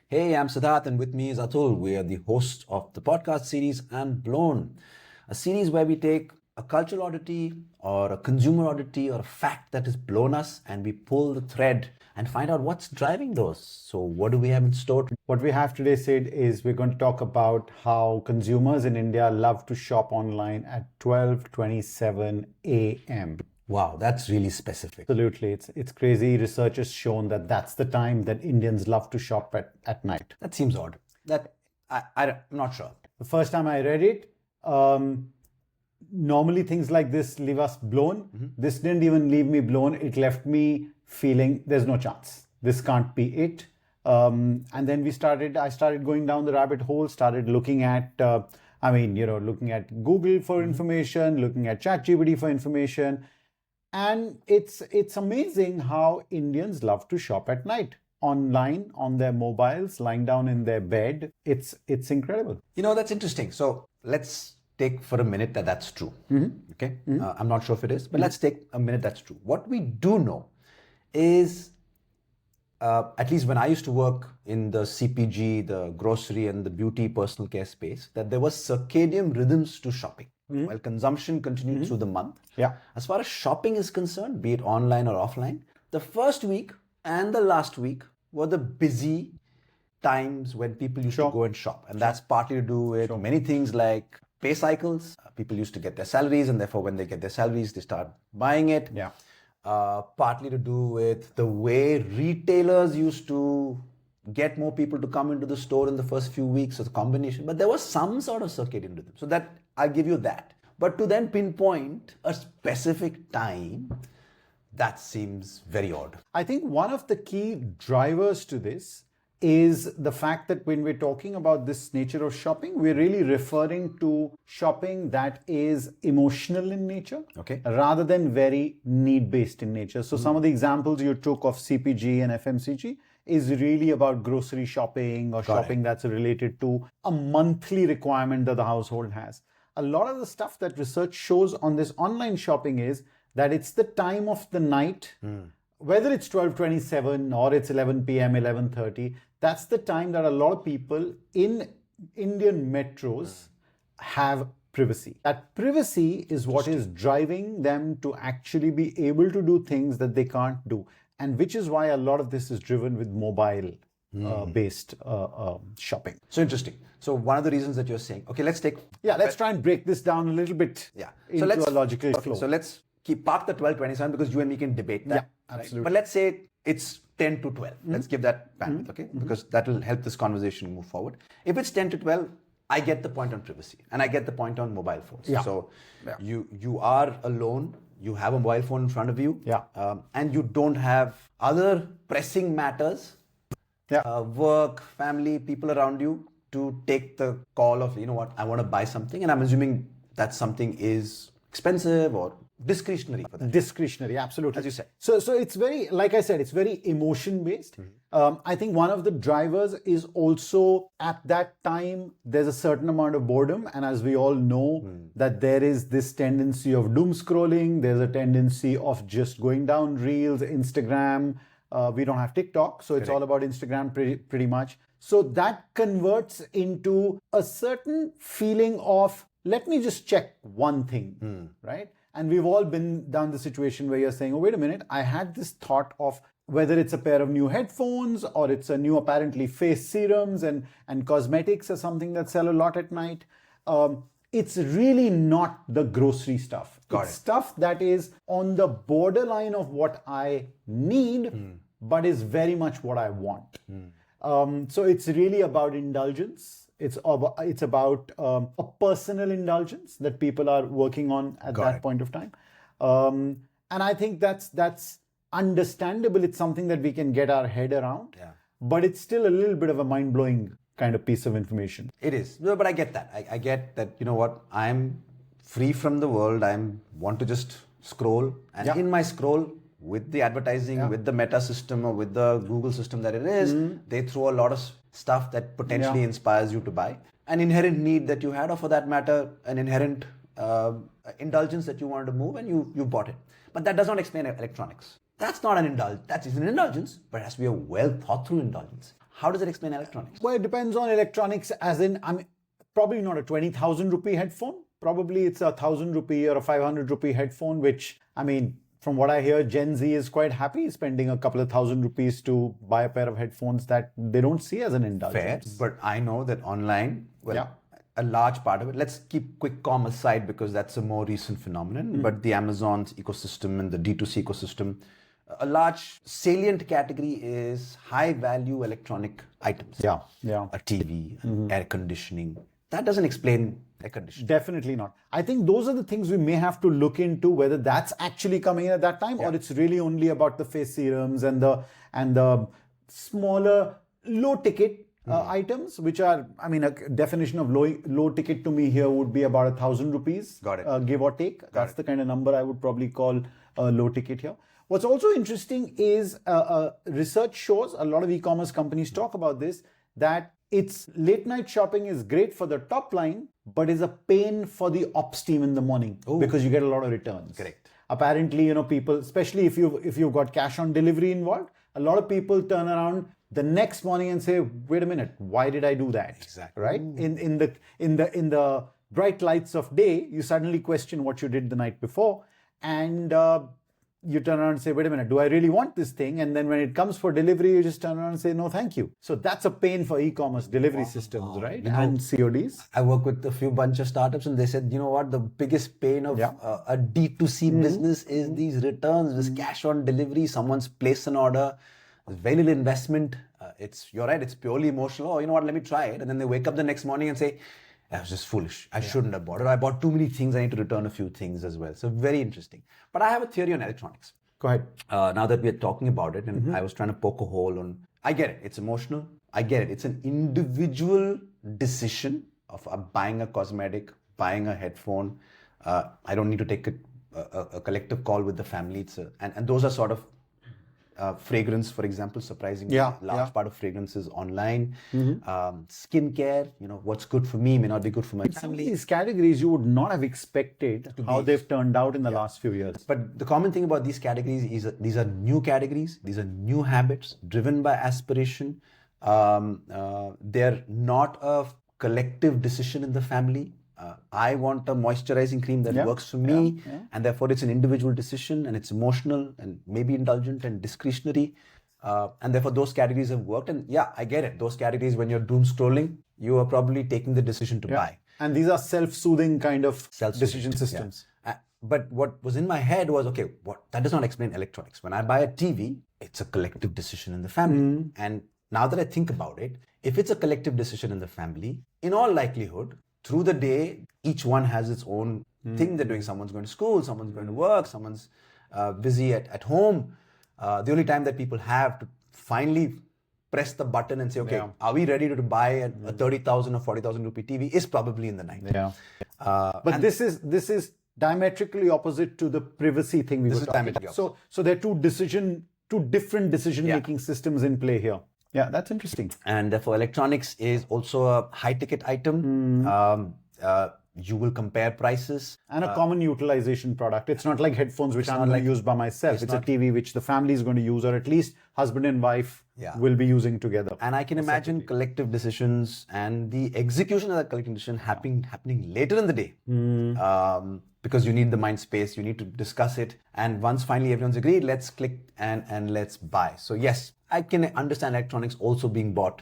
Hey, I'm Siddharth, and with me is Atul. We are the hosts of the podcast series Unblown, a series where we take a cultural oddity or a consumer oddity or a fact that has blown us and we pull the thread and find out what's driving those. So, what do we have in store? What we have today, Sid, is we're going to talk about how consumers in India love to shop online at 12:27 a.m. Wow, that's really specific. Absolutely. It's crazy. Research has shown that that's the time that Indians love to shop at night. That seems odd. I'm not sure. The first time I read it, normally things like this leave us blown. This didn't even leave me blown. It left me feeling there's no chance. This can't be it. And then I started going down the rabbit hole, started looking at, looking at Google for information, looking at ChatGPT for information. And it's amazing how Indians love to shop at night, online, on their mobiles, lying down in their bed. It's incredible. That's interesting. So let's take for a minute that's true. Okay? I'm not sure if it is, but let's take a minute that's true. What we do know is, at least when I used to work in the CPG, the grocery and the beauty personal care space, that there were circadian rhythms to shopping. While consumption continued through the month. Yeah. As far as shopping is concerned, be it online or offline, the first week and the last week were the busy times when people used to go and shop. And that's partly to do with many things like pay cycles. People used to get their salaries, and therefore when they get their salaries, they start buying it. Yeah. Partly to do with the way retailers used to get more people to come into the store in the first few weeks, of the combination. But there was some sort of circadian rhythm. So that I give you that. But to then pinpoint a specific time, that seems very odd. I think one of the key drivers to this is the fact that when we're talking about this nature of shopping, we're really referring to shopping that is emotional in nature, okay, rather than very need-based in nature. So some of the examples you took of CPG and FMCG is really about grocery shopping or shopping that's related to a monthly requirement that the household has. A lot of the stuff that research shows on this online shopping is that it's the time of the night, whether it's 12:27 or it's 11 p.m., 11:30, that's the time that a lot of people in Indian metros have privacy. That privacy is what is driving them to actually be able to do things that they can't do. And which is why a lot of this is driven with mobile based shopping. So interesting. So one of the reasons that you're saying, okay, let's try and break this down a little bit into a logical flow. So let's park the 12:27 because you and me can debate that. Yeah, absolutely. Right? But let's say it's 10 to 12. Let's give that bandwidth, okay? Because that will help this conversation move forward. If it's 10 to 12, I get the point on privacy and I get the point on mobile phones. Yeah. So you are alone. You have a mobile phone in front of you. Yeah. And you don't have other pressing matters, work, family, people around you to take the call of, I want to buy something. And I'm assuming that something is expensive or discretionary for that. Discretionary, absolutely. As you said. So it's very, like I said, it's very emotion based. I think one of the drivers is also at that time, there's a certain amount of boredom. And as we all know that there is this tendency of doom scrolling. There's a tendency of just going down Reels, Instagram. We don't have TikTok. So it's all about Instagram pretty much. So that converts into a certain feeling of, let me just check one thing, right? And we've all been down the situation where you're saying, oh, wait a minute, I had this thought of whether it's a pair of new headphones or it's a new apparently face serums and cosmetics are something that sell a lot at night. It's really not the grocery stuff. It's stuff that is on the borderline of what I need, but is very much what I want. So it's really about indulgence. It's about a personal indulgence that people are working on at that point of time. And I think that's understandable. It's something that we can get our head around, but it's still a little bit of a mind-blowing kind of piece of information. It is. No, but I get that. I get that, I'm free from the world. I want to just scroll. And in my scroll, with the advertising, with the meta system or with the Google system that it is, they throw a lot of stuff that potentially inspires you to buy. An inherent need that you had, or for that matter, an inherent indulgence that you wanted to move, and you bought it. But that does not explain electronics. That's not an indulgence. That is an indulgence, but it has to be a well thought through indulgence. How does it explain electronics? Well, it depends on electronics, as in, I mean, probably not a 20,000 rupee headphone. Probably it's a 1,000 rupee or a 500 rupee headphone, which, I mean, from what I hear, Gen Z is quite happy spending a couple of thousand rupees to buy a pair of headphones that they don't see as an indulgence. Fair, but I know that online, a large part of it, let's keep quick com aside because that's a more recent phenomenon, but the Amazon's ecosystem and the D2C ecosystem, a large salient category is high value electronic items. Yeah. A TV, air conditioning. That doesn't explain air conditioning. Definitely not. I think those are the things we may have to look into, whether that's actually coming in at that time or it's really only about the face serums and the smaller low ticket items, which are, I mean, a definition of low ticket to me here would be about 1,000 rupees. Got it. Give or take. That's the kind of number I would probably call low ticket here. What's also interesting is research shows, a lot of e-commerce companies talk about this, that it's late night shopping is great for the top line, but is a pain for the ops team in the morning because you get a lot of returns. Correct. Apparently, people, especially if you've got cash on delivery involved, a lot of people turn around the next morning and say, "Wait a minute, why did I do that?" Exactly. Right? In the bright lights of day, you suddenly question what you did the night before, and you turn around and say, wait a minute, do I really want this thing? And then when it comes for delivery, you just turn around and say, no, thank you. So that's a pain for e-commerce delivery systems, right? And CODs. I work with a bunch of startups and they said, you know what, the biggest pain of a D2C business is these returns, this cash on delivery. Someone's placed an order, there's very little investment. You're right, it's purely emotional. Oh, you know what, let me try it. And then they wake up the next morning and say, I was just foolish. I shouldn't have bought it. I bought too many things. I need to return a few things as well. So very interesting. But I have a theory on electronics. Go ahead. Now that we are talking about it, and I was trying to poke a hole on, I get it. It's emotional. I get it. It's an individual decision of buying a cosmetic, buying a headphone. I don't need to take a collective call with the family. And those are sort of fragrance, for example, surprisingly, large part of fragrance is online. Skincare, what's good for me may not be good for my family. Some of these categories you would not have expected how they've turned out in the last few years. But the common thing about these categories is these are new categories, these are new habits driven by aspiration. They're not a collective decision in the family. I want a moisturizing cream that works for me, and therefore it's an individual decision, and it's emotional and maybe indulgent and discretionary, and therefore those categories have worked. And I get it. Those categories, when you're doom scrolling, you are probably taking the decision to buy. And these are self-soothing kind of decision systems. But what was in my head was, okay, that does not explain electronics. When I buy a TV, it's a collective decision in the family. And now that I think about it, if it's a collective decision in the family, in all likelihood, through the day, each one has its own thing they're doing. Someone's going to school, someone's going to work, someone's busy at home. The only time that people have to finally press the button and say, okay, are we ready to buy a 30,000 or 40,000 rupee TV is probably in the night. But this is diametrically opposite to the privacy thing we were talking about. So there are two different decision-making systems in play here. Yeah, that's interesting. And therefore, electronics is also a high-ticket item. You will compare prices. And a common utilization product. It's not like headphones, which I'm going to use by myself. It's a TV which the family is going to use, or at least husband and wife will be using together. And I can imagine collective decisions and the execution of that collective decision happening later in the day. Because you need the mind space, you need to discuss it. And once finally everyone's agreed, let's click and let's buy. So yes, I can understand electronics also being bought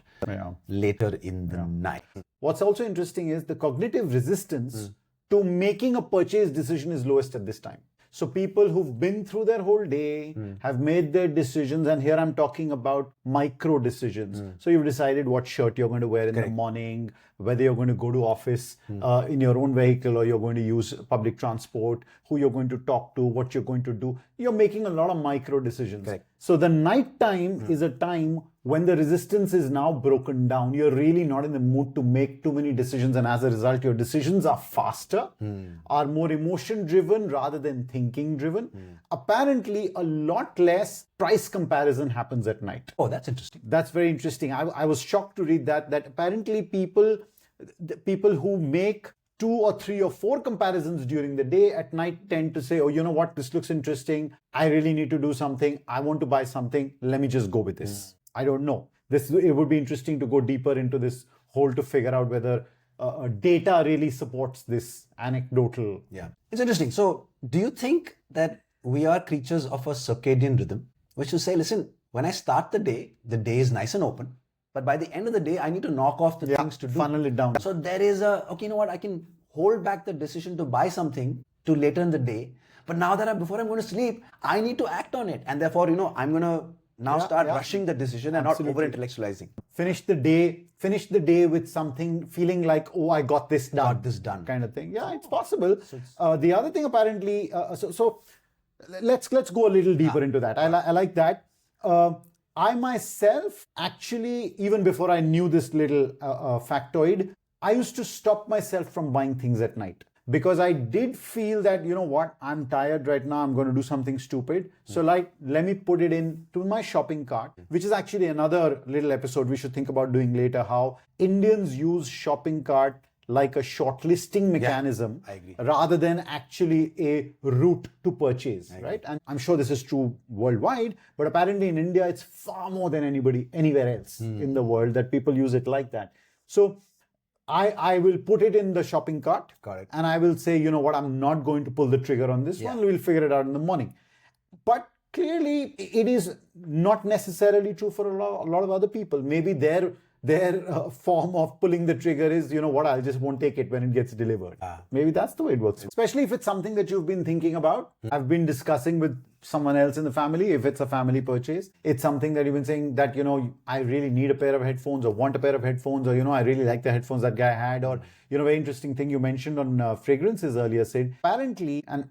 later in the night. What's also interesting is the cognitive resistance to making a purchase decision is lowest at this time. So people who've been through their whole day, have made their decisions, and here I'm talking about micro decisions. So you've decided what shirt you're going to wear in the morning, whether you're going to go to office in your own vehicle or you're going to use public transport, who you're going to talk to, what you're going to do. You're making a lot of micro decisions. So the night time is a time when the resistance is now broken down. You're really not in the mood to make too many decisions, and as a result, your decisions are faster, are more emotion driven rather than thinking driven. Apparently, a lot less price comparison happens at night. Oh, that's interesting. That's very interesting. I was shocked to read that apparently people who make 2 or 3 or 4 comparisons during the day at night tend to say, oh, you know what, this looks interesting. I really need to do something. I want to buy something. Let me just go with this. I don't know. it would be interesting to go deeper into this whole to figure out whether data really supports this anecdotal. Yeah, it's interesting. So, do you think that we are creatures of a circadian rhythm, which is say, listen, when I start the day is nice and open, but by the end of the day, I need to knock off the things to do. Funnel it down. So there is okay, you know what? I can hold back the decision to buy something to later in the day, but now that before I'm going to sleep, I need to act on it, and therefore, I'm going to now start rushing the decision and not over-intellectualizing. Finish the day with something feeling like, oh, I got this done. Kind of thing. Yeah, it's possible. The other thing apparently, so let's go a little deeper into that. I like that. I myself, actually, even before I knew this little factoid, I used to stop myself from buying things at night. Because I did feel that, you know what, I'm tired right now, I'm going to do something stupid. So let me put it into my shopping cart, which is actually another little episode we should think about doing later, how Indians use shopping cart like a shortlisting mechanism rather than actually a route to purchase, right? And I'm sure this is true worldwide, but apparently in India, it's far more than anywhere else in the world that people use it like that. So I will put it in the shopping cart. Correct. And I will say, you know what, I'm not going to pull the trigger on this one. We'll figure it out in the morning. But clearly, it is not necessarily true for a lot of other people. Maybe their form of pulling the trigger is, you know what, I just won't take it when it gets delivered. Maybe that's the way it works. Especially if it's something that you've been thinking about. I've been discussing with someone else in the family, if it's a family purchase. It's something that you've been saying that, you know, I really need a pair of headphones or want a pair of headphones, or, you know, I really like the headphones that guy had, or, you know, very interesting thing you mentioned on fragrances earlier, Sid. Apparently, and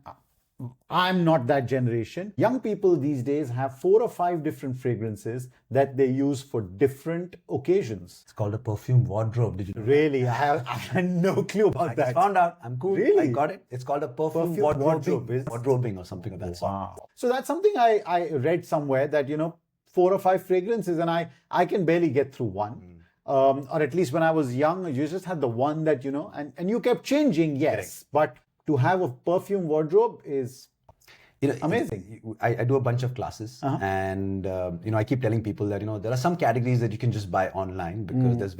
I'm not that generation. Young people these days have 4 or 5 different fragrances that they use for different occasions. It's called a perfume wardrobe. Did you know? Really? I had no clue about that. I found out. I'm cool. Really? I got it. It's called a perfume wardrobing or something of that sort. Wow. So that's something I read somewhere that, you know, 4 or 5 fragrances, and I can barely get through one. Or at least when I was young, you just had the one that, you know, and you kept changing, yes. Correct. But to have a perfume wardrobe is amazing. I do a bunch of classes, and I keep telling people that, you know, there are some categories that you can just buy online because there's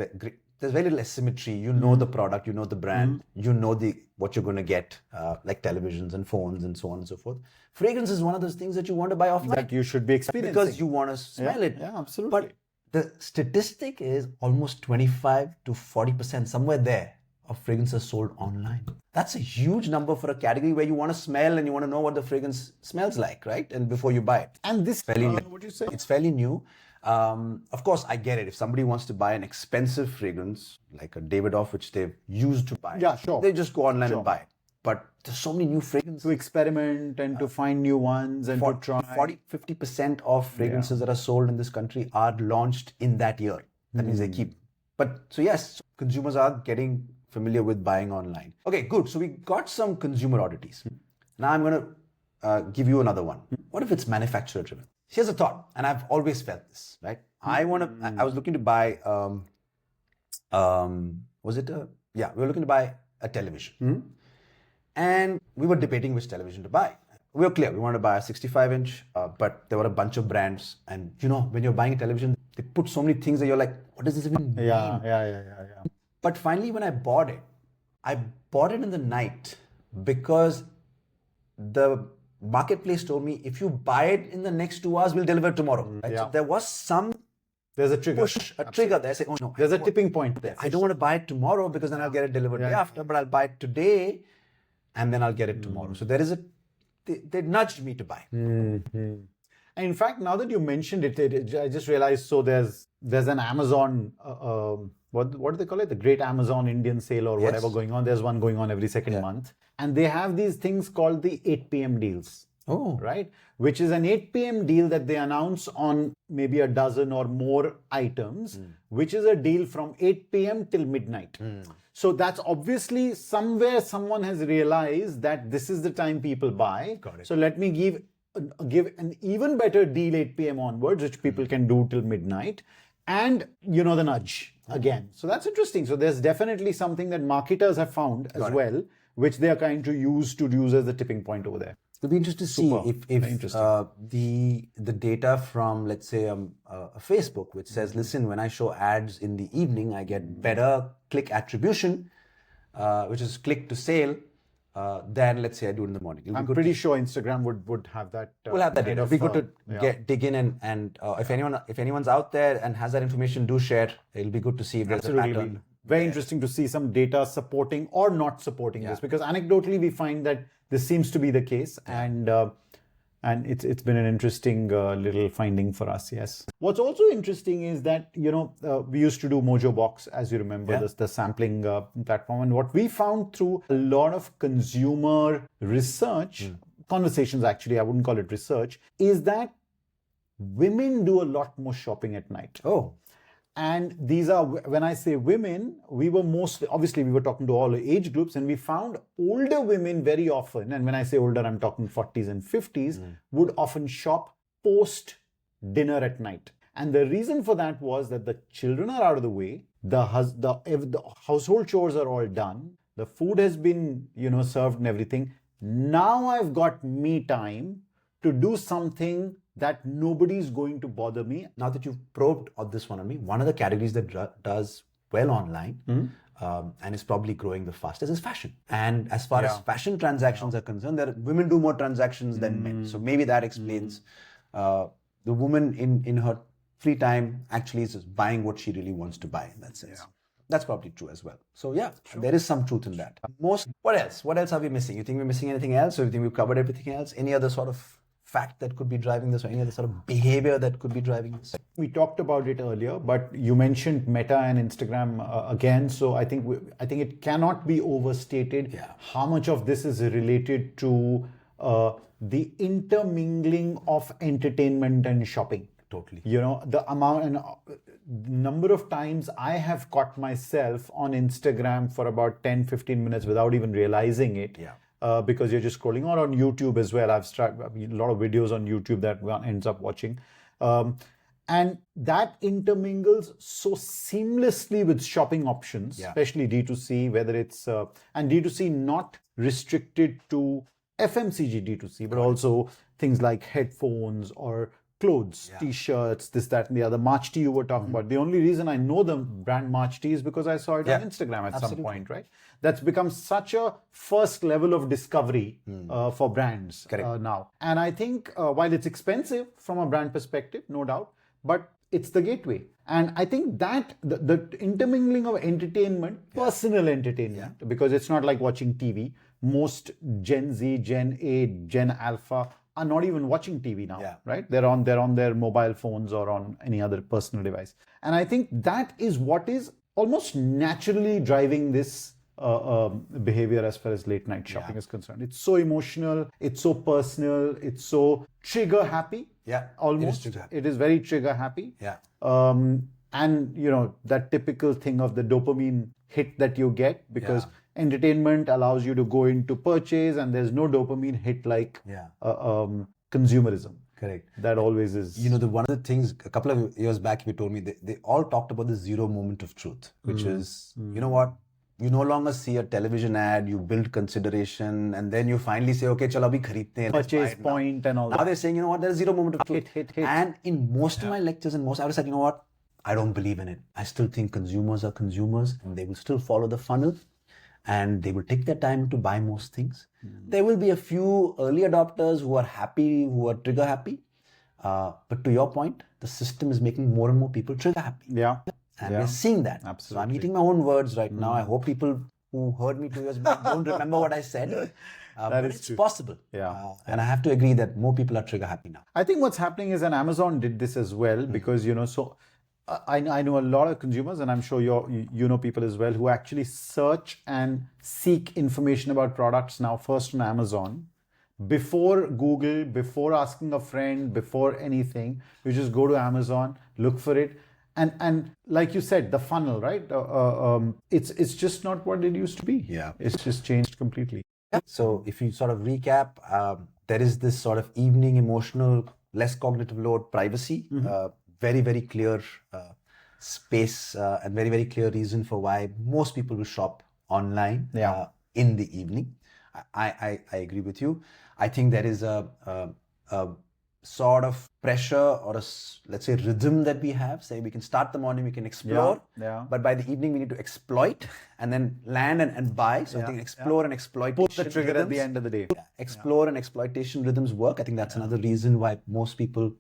very little asymmetry. You know the product, you know the brand, you know what you're going to get, like televisions and phones and so on and so forth. Fragrance is one of those things that you want to buy offline. That you should be experiencing. Because you want to smell it. Yeah, absolutely. But the statistic is almost 25 to 40%, somewhere there, of fragrances sold online. That's a huge number for a category where you want to smell and you want to know what the fragrance smells like, right? And before you buy it. And this, what do you say? It's fairly new. Of course, I get it. If somebody wants to buy an expensive fragrance, like a Davidoff, which they've used to buy, they just go online and buy it. But there's so many new fragrances. To experiment and to find new ones and to try. 50% of fragrances that are sold in this country are launched in that year. That means they keep. But so yes, consumers are getting familiar with buying online. Okay, good. So we got some consumer oddities. Now I'm going to give you another one. What if it's manufacturer driven? Here's a thought, and I've always felt this, right? I was looking to buy, we were looking to buy a television. And we were debating which television to buy. We were clear, we wanted to buy a 65-inch, but there were a bunch of brands. And, you know, when you're buying a television, they put so many things that you're like, what does this even mean? Yeah. But finally, when I bought it in the night because the marketplace told me, if you buy it in the next 2 hours, we'll deliver tomorrow. Right? Yeah. So there was there's a trigger. Trigger there. I say, oh no. There's a tipping point there. I don't want to buy it tomorrow because then I'll get it delivered day after, but I'll buy it today and then I'll get it tomorrow. So there is they nudged me to buy. And in fact, now that you mentioned it, I just realized, so there's an Amazon, what do they call it? The Great Amazon Indian Sale or whatever going on. There's one going on every second month. And they have these things called the 8 p.m. deals. Oh. Right? Which is an 8 p.m. deal that they announce on maybe a dozen or more items, which is a deal from 8 p.m. till midnight. So that's obviously somewhere someone has realized that this is the time people buy. Got it. So let me give an even better deal 8 p.m. onwards, which people can do till midnight. And, you know, the nudge again. So that's interesting. So there's definitely something that marketers have found as well, which they are trying to use as the tipping point over there. It'll be interesting to see Super. Very if interesting. the data from, let's say, a Facebook, which says, listen, when I show ads in the evening, I get better click attribution, which is click to sale, than, let's say, I do in the morning. I'm pretty sure Instagram would have that. We'll have that data. It'll be good to dig in and if anyone's out there and has that information, do share. It'll be good to see if there's a pattern. Very interesting to see some data supporting or not supporting this, because anecdotally we find that this seems to be the case, and it's been an interesting little finding for us. Yes. What's also interesting is that we used to do Mojo Box, as you remember, the sampling platform, and what we found through a lot of consumer research, conversations actually, I wouldn't call it research, is that women do a lot more shopping at night. Oh. And these are, when I say women, we were obviously we were talking to all age groups, and we found older women very often, and when I say older, I'm talking 40s and 50s, would often shop post dinner at night. And the reason for that was that the children are out of the way, the household chores are all done, the food has been, served and everything. Now I've got me time to do something that nobody's going to bother me. Now that you've probed on this one on me, one of the categories that does well online and is probably growing the fastest is fashion. And as far as fashion transactions are concerned, women do more transactions than men. So maybe that explains the woman in her free time actually is just buying what she really wants to buy in that sense. Yeah. That's probably true as well. So there is some truth in that. What else? What else are we missing? You think we're missing anything else, or you think we've covered everything else? Any other sort of fact that could be driving this, or any other sort of behavior that could be driving this? We talked about it earlier, but you mentioned Meta and Instagram again. So I think it cannot be overstated how much of this is related to the intermingling of entertainment and shopping. Totally. The amount and number of times I have caught myself on Instagram for about 10-15 minutes without even realizing it. Yeah. Because you're just scrolling, or on YouTube as well. I've started a lot of videos on YouTube that one ends up watching. And that intermingles so seamlessly with shopping options, especially D2C, whether it's, and D2C not restricted to FMCG D2C, but also things like headphones or clothes, t-shirts, this, that, and the other. March Tea you were talking about. The only reason I know the brand March Tea is because I saw it on Instagram at some point, right? That's become such a first level of discovery for brands now. And I think while it's expensive from a brand perspective, no doubt, but it's the gateway. And I think that the intermingling of entertainment, personal entertainment, because it's not like watching TV. Most Gen Z, Gen A, Gen Alpha are not even watching TV now, right? They're on their mobile phones or on any other personal device. And I think that is what is almost naturally driving this behavior as far as late night shopping is concerned. It's so emotional, it's so personal, it's so trigger happy. Yeah, almost. It is very trigger happy. Yeah. And that typical thing of the dopamine hit that you get, because entertainment allows you to go into purchase, and there's no dopamine hit like consumerism. Correct. That always is. One of the things a couple of years back you told me, they all talked about the zero moment of truth, which is, you know what? You no longer see a television ad, you build consideration, and then you finally say, okay, chalo abhi khareedte hain. Purchase point and all that. Now they're saying, you know what, there's zero moment of truth. Hit. And in most of my lectures and I would have said, you know what, I don't believe in it. I still think consumers are consumers, and they will still follow the funnel, and they will take their time to buy most things. There will be a few early adopters who are happy, who are trigger happy. But to your point, the system is making more and more people trigger happy. Yeah. And we're seeing that. Absolutely. So I'm eating my own words right now. I hope people who heard me 2 years back don't remember what I said. But it's true. Possible. Yeah. And I have to agree that more people are trigger happy now. I think what's happening is, and Amazon did this as well, because, so I know a lot of consumers, and I'm sure you know people as well, who actually search and seek information about products now first on Amazon. Before Google, before asking a friend, before anything, you just go to Amazon, look for it. And like you said, the funnel, right? It's just not what it used to be. Yeah. It's just changed completely. So if you sort of recap, there is this sort of evening emotional, less cognitive load, privacy, very, very clear space and very, very clear reason for why most people will shop online in the evening. I agree with you. I think there is a sort of pressure or let's say rhythm that we have. Say we can start the morning, we can explore, but by the evening we need to exploit and then land and buy. So I think explore and exploitation. Put the trigger rhythms, at the end of the day. Explore and exploitation rhythms work. I think that's another reason why most people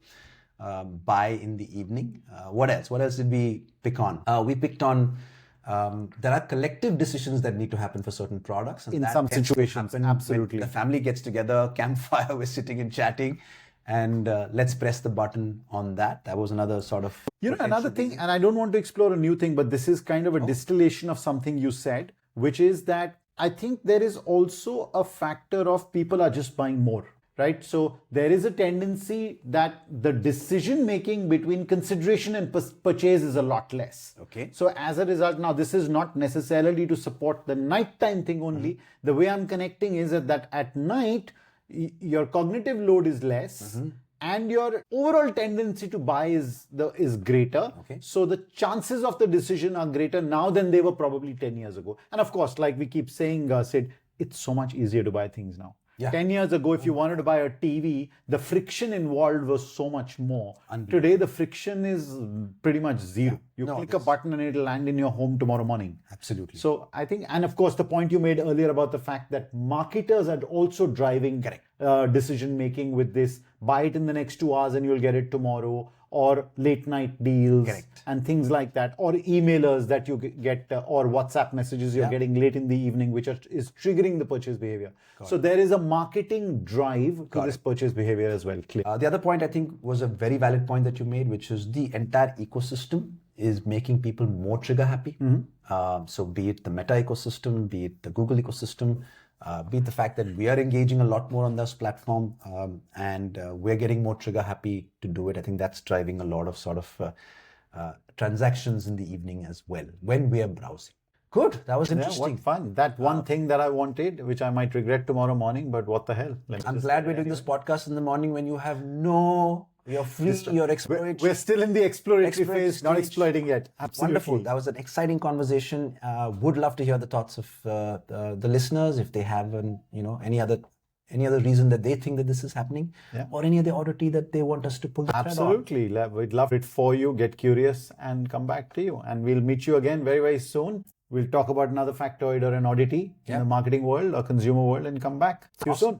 buy in the evening. What else? What else did we pick on? We picked on there are collective decisions that need to happen for certain products. And in some situations, absolutely. The family gets together, campfire, we're sitting and chatting, and let's press the button on that. That was another sort of... another thing, and I don't want to explore a new thing, but this is kind of a distillation of something you said, which is that I think there is also a factor of people are just buying more. Right? So there is a tendency that the decision making between consideration and purchase is a lot less. Okay. So as a result, now this is not necessarily to support the nighttime thing only. The way I'm connecting is that at night, your cognitive load is less and your overall tendency to buy is greater. Okay. So the chances of the decision are greater now than they were probably 10 years ago. And of course, like we keep saying, Sid, it's so much easier to buy things now. Yeah. 10 years ago, if you wanted to buy a TV, the friction involved was so much more. Unbelievable. Today, the friction is pretty much zero. You click a button and it'll land in your home tomorrow morning. Absolutely. So I think, and of course, the point you made earlier about the fact that marketers are also driving decision making with this, buy it in the next 2 hours and you'll get it tomorrow, or late night deals and things like that, or emailers that you get, or WhatsApp messages you're getting late in the evening, which is triggering the purchase behavior. So there is a marketing drive to this purchase behavior as well. The other point I think was a very valid point that you made, which is the entire ecosystem is making people more trigger happy. So be it the Meta ecosystem, be it the Google ecosystem, be it the fact that we are engaging a lot more on this platform and we're getting more trigger happy to do it. I think that's driving a lot of sort of transactions in the evening as well when we are browsing. Good. That was interesting. What fun. That one thing that I wanted, which I might regret tomorrow morning, but what the hell? I'm glad we're doing this podcast in the morning when you have you're free, you're exploring. We're still in the exploratory phase, not exploiting yet. Absolutely. Wonderful. That was an exciting conversation. Would love to hear the thoughts of the listeners if they have any other reason that they think that this is happening or any other oddity that they want us to pull the thread on. Absolutely. We'd love it for you. Get curious and come back to you. And we'll meet you again very, very soon. We'll talk about another factoid or an oddity in the marketing world or consumer world and come back. See you soon.